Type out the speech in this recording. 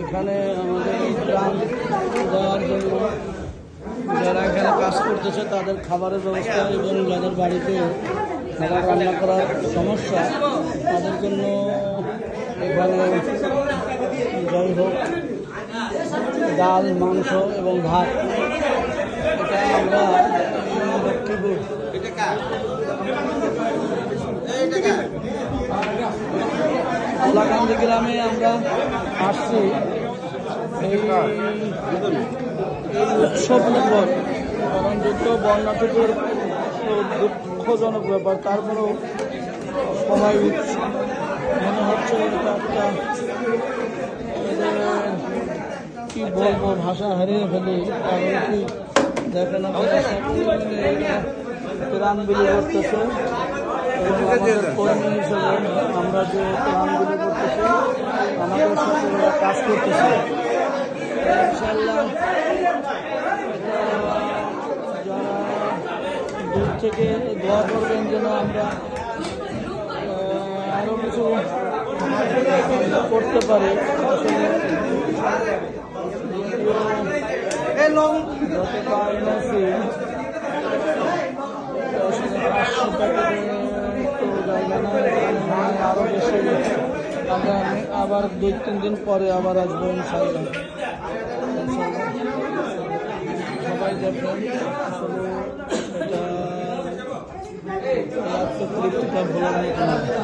এখানে আমাদের ত্রাণ দেওয়ার জন্য যারা এখানে কাজ করতেছে তাদের খাবারের ব্যবস্থা এবং যাদের বাড়িতে খাবার রান্না করার সমস্যা তাদের জন্য এখানে যাই হোক ডাল, মাংস এবং ভাত, এটা আমরা লক্ষ্মীপুর কোলাকান্দি গ্রামে আমরা আসছি এই উৎসব নির্ভর, কারণ যুদ্ধ বন্যাটুকুর দুঃখজনক ব্যাপার, তারপরেও সবাই মনে হচ্ছে এটা একটা কি বলবো, ভাষা হারিয়ে ফেলি। কারণ কি দেখেন ত্রাণ বিলি করতেছে এবং আমাদের কর্মী হিসেবে আমরা যে ত্রাণ বিলি করতেছি আমাদের সাথে ওরা কাজ করতেছে। ইনশাল্লাহ যারা দূর থেকে দোয়া করবেন যেন আমরা আরো কিছু করতে পারি। আরো বেশি আবার 2-3 দিন পরে আবার আসবো ইনশাল্লাহ। সবাই দেখবেন আসলে এটা আত্মতৃপ্তিটা ভোলার মতো।